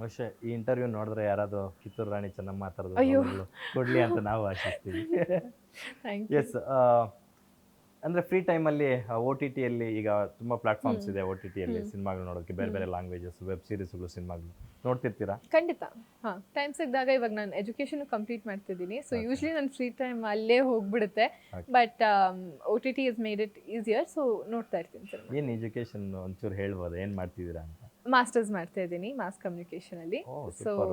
ಬಹುಶಃ ಈ ಇಂಟರ್ವ್ಯೂ ನೋಡಿದ್ರೆ ಯಾರಾದರೂ ಕಿತ್ತೂರು ರಾಣಿ ಚೆನ್ನಮ್ಮ ಆ ಥರದ್ದು ಅಯ್ಯೋ. ರೋಲ್ಗಳು ಕೊಡಲಿ ಅಂತ ನಾವು ಆಶಿಸ್ತೀವಿ. Thank you. ಎಸ್, ಅಂದರೆ ಫ್ರೀ ಟೈಮಲ್ಲಿ ಒ ಟಿ ಟಿಯಲ್ಲಿ ಈಗ ತುಂಬ ಪ್ಲಾಟ್ಫಾರ್ಮ್ಸ್ ಇದೆ. ಒ ಟಿ ಟಿಯಲ್ಲಿ ಸಿನಿಮಾಗಳು ನೋಡೋಕ್ಕೆ ಬೇರೆ ಬೇರೆ ಲ್ಯಾಂಗ್ವೇಜಸ್, ವೆಬ್ ಸೀರೀಸ್ಗಳು, ಸಿನಿಮಾಗಳು ನೋಡ್ತಿರ್ತೀರಾ? ಖಂಡಿತ. ಹಾಂ, ಟೈಮ್ ಸಿಕ್ಕಿದಾಗ ಇವಾಗ ನಾನು ಎಜುಕೇಷನ್ ಕಂಪ್ಲೀಟ್ ಮಾಡ್ತಿದ್ದೀನಿ, ಸೊ ಯೂಶ್ವಲಿ ನನ್ನ ಫ್ರೀ ಟೈಮ್ ಅಲ್ಲೇ ಹೋಗ್ಬಿಡುತ್ತೆ. But O T T is made it easier, so ನೋಡ್ತಾ ಇರ್ತೀನಿ ಸರ್. ಏನು ಎಜುಕೇಷನ್ ಒಂಚೂರು ಹೇಳ್ಬೋದು, ಏನು ಮಾಡ್ತಿದ್ದೀರಾ ಅಂತ? ಮಾಸ್ಟರ್ಸ್ ಮಾಡ್ತಾ ಇದ್ದೀನಿ ಮಾಸ್ ಕಮ್ಯುನಿಕೇಷನಲ್ಲಿ. Oh, so super.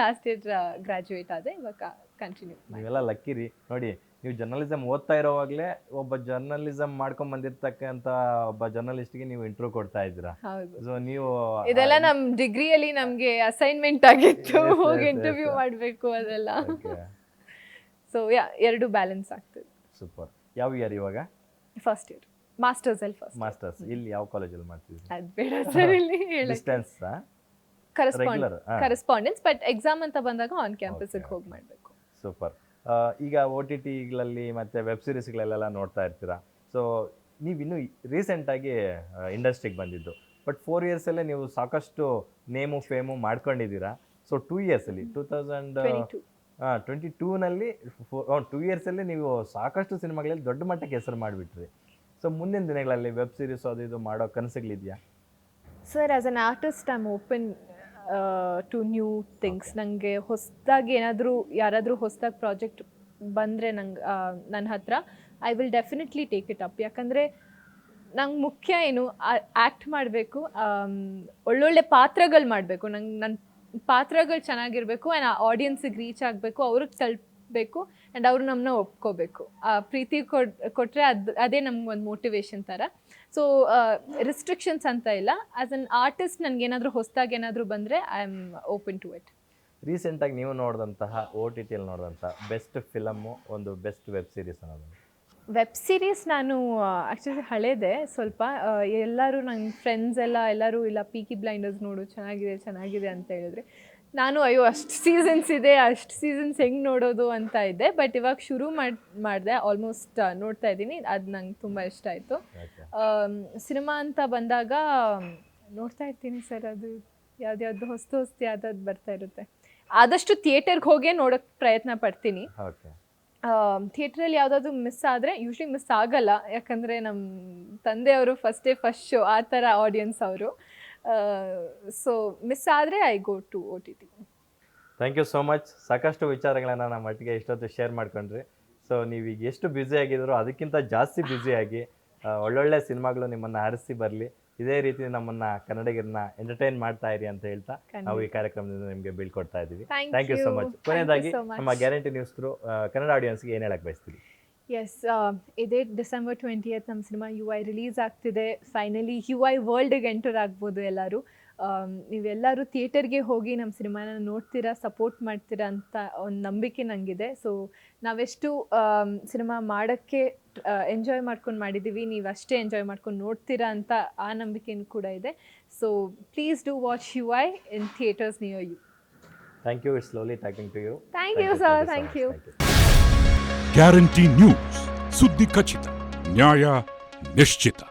Last year graduate ಆದೆ, ಇವಾಗ ಕಂಟಿನ್ಯೂ. ನೀವೆಲ್ಲ ಲಕ್ಕಿರಿ ನೋಡಿ, ನೀವು ಜರ್ನಲಿಸಮ್ ಓದ್ತಾ ಇರೋವಾಗಲೇ ಒಬ್ಬ ಜರ್ನಲಿಸಮ್ ಮಾಡ್ಕೊಂಡ್ ಬಂದಿರ್ತಕ್ಕಂಥ ಒಬ್ಬ ಜರ್ನಲಿಸ್ಟ್ಗೆ ನೀವು ಇಂಟರ್ವ್ಯೂ ಕೊಡ್ತಾ ಇದ್ದೀರಾ. ಹೌದು, ಸೊ ನೀವು ಇದೆಲ್ಲ ನಮ್ ಡಿಗ್ರಿಯಲ್ಲಿ ನಮ್ಗೆ ಅಸೈನ್ಮೆಂಟ್ ಆಗಿತ್ತು, Yes, ಹೋಗಿ yes, ಇಂಟರ್ವ್ಯೂ yes. ಮಾಡಬೇಕು ಅದೆಲ್ಲ. ಸೊ ಎರಡು ಬ್ಯಾಲೆನ್ಸ್ ಆಗ್ತದೆ. ಸೂಪರ್. ಯಾವ ಇಯರ್ ಇವಾಗ? ಫಸ್ಟ್ ಇಯರ್ ಮಾಸ್ಟರ್ಸ್ ಅಲ್ಲಿ. ಫಸ್ಟ್ ಮಾಸ್ಟರ್ಸ್ ಇಲ್ಲಿ ಯಾವ ಕಾಲೇಜಲ್ಲಿ ಮಾಡ್ತಿದ್ದೀರಾ? ಅದ್ ಬೇಡ ಸರ್ ಇಲ್ಲಿ ಹೇಳಕ್ಕೆ. Distance Regular, correspondence, but exam ಅಂತ ಬಂದಾಗ ಆನ್ ಕ್ಯಾಂಪಸ್ Okay, ಹೋಗಿ ಮಾಡಬೇಕು. ಸೂಪರ್. ಈಗ ಒ ಟಿ ಟಿಗಳಲ್ಲಿ ಮತ್ತು ವೆಬ್ ಸೀರೀಸ್ಗಳಲ್ಲೆಲ್ಲ ನೋಡ್ತಾ ಇರ್ತೀರಾ. ಸೊ ನೀವಿನ್ನೂ ರೀಸೆಂಟಾಗಿ ಇಂಡಸ್ಟ್ರಿಗೆ ಬಂದಿದ್ದು, ಬಟ್ 4 ಇಯರ್ಸಲ್ಲೇ ನೀವು ಸಾಕಷ್ಟು ನೇಮು ಫೇಮು ಮಾಡ್ಕೊಂಡಿದ್ದೀರಾ. ಸೊ 2 ಇಯರ್ಸಲ್ಲಿ 2022ನಲ್ಲಿ 2 ಇಯರ್ಸಲ್ಲಿ ನೀವು ಸಾಕಷ್ಟು ಸಿನಿಮಾಗಳಲ್ಲಿ ದೊಡ್ಡ ಮಟ್ಟಕ್ಕೆ ಹೆಸರು ಮಾಡಿಬಿಟ್ರಿ. ಸೊ ಮುಂದಿನ ದಿನಗಳಲ್ಲಿ ವೆಬ್ ಸೀರೀಸ್ ಅದು ಇದು ಮಾಡೋ ಕನಸುಗಳಿದೆಯಾ? Sir, as an artist I am open to new things. ನನಗೆ ಹೊಸದಾಗಿ ಯಾರಾದರೂ ಹೊಸದಾಗಿ ಪ್ರಾಜೆಕ್ಟ್ ಬಂದರೆ ನನ್ನ ಹತ್ರ, I will definitely take it up. ಯಾಕಂದರೆ ನಂಗೆ ಮುಖ್ಯ ಏನು, ಆ್ಯಕ್ಟ್ ಮಾಡಬೇಕು, ಒಳ್ಳೊಳ್ಳೆ ಪಾತ್ರಗಳು ಮಾಡಬೇಕು. ನನ್ನ ಪಾತ್ರಗಳು ಚೆನ್ನಾಗಿರಬೇಕು ಆ್ಯಂಡ್ ಆ ಆಡಿಯನ್ಸಿಗೆ ರೀಚ್ ಆಗಬೇಕು, ಅವ್ರಿಗೆ ತಲುಪಬೇಕು ಆ್ಯಂಡ್ ಅವರು ನಮ್ಮನ್ನ ಒಪ್ಕೋಬೇಕು. ಆ ಪ್ರೀತಿ ಕೊಟ್ಟರೆ ಅದೇ ನಮ್ಗೆ ಒಂದು ಮೋಟಿವೇಶನ್ ಥರ. ಸೊ ರಿಸ್ಟ್ರಿಕ್ಷನ್ಸ್ ಅಂತ ಇಲ್ಲ. ಆ್ಯಸ್ ಅನ್ ಆರ್ಟಿಸ್ಟ್ ನನಗೇನಾದರೂ ಹೊಸದಾಗಿ ಏನಾದರೂ ಬಂದರೆ I am open to it. ರೀಸೆಂಟಾಗಿ ನೀವು ನೋಡಿದಂತಹ ಒ ಟಿ ಟಿಯಲ್ಲಿ ನೋಡಿದಂಥ ಬೆಸ್ಟ್ ಫಿಲಮ್ಮು, ಒಂದು ಬೆಸ್ಟ್ ವೆಬ್ ಸೀರೀಸ್ ಅನ್ನೋದು? ವೆಬ್ ಸೀರೀಸ್ ನಾನು ಆ್ಯಕ್ಚುಲಿ ಹಳೇದೆ ಸ್ವಲ್ಪ. ಎಲ್ಲರೂ ನನ್ನ ಫ್ರೆಂಡ್ಸ್ ಎಲ್ಲರೂ ಇಲ್ಲ ಪೀಕಿ ಬ್ಲೈಂಡರ್ಸ್ ನೋಡು ಚೆನ್ನಾಗಿದೆ ಅಂತ ಹೇಳಿದ್ರೆ, ನಾನು ಅಯ್ಯೋ ಅಷ್ಟು ಸೀಸನ್ಸ್ ಇದೆ, ಅಷ್ಟು ಸೀಸನ್ಸ್ ಹೆಂಗೆ ನೋಡೋದು ಅಂತ ಇದ್ದೆ. ಬಟ್ ಇವಾಗ ಶುರು ಮಾಡಿದೆ, ಆಲ್ಮೋಸ್ಟ್ ನೋಡ್ತಾ ಇದ್ದೀನಿ. ಅದು ನಂಗೆ ತುಂಬ ಇಷ್ಟ ಆಯಿತು. ಸಿನಿಮಾ ಅಂತ ಬಂದಾಗ ನೋಡ್ತಾ ಇರ್ತೀನಿ ಸರ್, ಅದು ಯಾವ್ದು ಹೊಸ್ತು ಯಾವ್ದಾದ್ರು ಬರ್ತಾ ಇರುತ್ತೆ. ಆದಷ್ಟು ಥಿಯೇಟರ್ಗೆ ಹೋಗೇ ನೋಡೋಕ್ಕೆ ಪ್ರಯತ್ನ ಪಡ್ತೀನಿ. ಥಿಯೇಟ್ರಲ್ಲಿ ಯಾವುದಾದ್ರು ಮಿಸ್ ಆದರೆ, ಯೂಶ್ವಲಿ ಮಿಸ್ ಆಗಲ್ಲ, ಯಾಕಂದರೆ ನಮ್ಮ ತಂದೆಯವರು ಫಸ್ಟ್ ಶೋ ಆ ಥರ ಆಡಿಯನ್ಸ್ ಅವರು. ಸೊ ಮಿಸ್ ಆದರೆ I go to O T T. Thank you so much. ಸಾಕಷ್ಟು ವಿಚಾರಗಳನ್ನು ನಮ್ಮ ಒಟ್ಟಿಗೆ ಇಷ್ಟೊತ್ತು ಶೇರ್ ಮಾಡ್ಕೊಂಡ್ರಿ. ಸೊ ನೀವೀಗ ಎಷ್ಟು ಬ್ಯುಸಿ ಆಗಿದ್ರು ಅದಕ್ಕಿಂತ ಜಾಸ್ತಿ ಬ್ಯುಸಿಯಾಗಿ ಒಳ್ಳೊಳ್ಳೆ ಸಿನಿಮಾಗಳು ನಿಮ್ಮನ್ನು ಹರಿಸಿ ಬರಲಿ. ಇದೇ ರೀತಿ ನಮ್ಮನ್ನು ಕನ್ನಡಿಗರನ್ನ ಎಂಟರ್ಟೈನ್ ಮಾಡ್ತಾ ಇರಿ ಅಂತ ಹೇಳ್ತಾ ನಾವು ಈ ಕಾರ್ಯಕ್ರಮದಿಂದ ನಿಮಗೆ ಬೀಳ್ಕೊಡ್ತಾ ಇದ್ದೀವಿ. Thank you so much. ಕೊನೆಯದಾಗಿ ನಮ್ಮ ಗ್ಯಾರಂಟಿ ನ್ಯೂಸ್ ಥ್ರೂ ಕನ್ನಡ ಆಡಿಯನ್ಸ್ಗೆ ಏನು ಹೇಳಕ್ಕೆ ಬಯಸ್ತೀವಿ? ಎಸ್, ಇದೇ ಡಿಸೆಂಬರ್ 20th ನಮ್ಮ ಸಿನಿಮಾ UI ರಿಲೀಸ್ ಆಗ್ತಿದೆ. ಫೈನಲಿ UI ವರ್ಲ್ಡ್ಗೆ ಎಂಟರ್ ಆಗ್ಬೋದು ಎಲ್ಲರೂ. ನೀವೆಲ್ಲರೂ ಥಿಯೇಟರ್ಗೆ ಹೋಗಿ ನಮ್ಮ ಸಿನಿಮಾನ ನೋಡ್ತೀರಾ, ಸಪೋರ್ಟ್ ಮಾಡ್ತೀರಾ ಅಂತ ಒಂದು ನಂಬಿಕೆ ನನಗಿದೆ. ಸೊ ನಾವೆಷ್ಟು ಸಿನಿಮಾ ಮಾಡೋಕ್ಕೆ ಎಂಜಾಯ್ ಮಾಡ್ಕೊಂಡು ಮಾಡಿದ್ದೀವಿ, ನೀವು ಅಷ್ಟೇ ಎಂಜಾಯ್ ಮಾಡ್ಕೊಂಡು ನೋಡ್ತೀರಾ ಅಂತ ಆ ನಂಬಿಕೆನೂ ಕೂಡ ಇದೆ. So please do watch UI in theatres near you. Thank you. It's lovely talking to you. Thank you sir. Thank you. Guarantee news, ಸುದ್ದಿ ಖಚಿತ, ನ್ಯಾಯ ನಿಶ್ಚಿತ.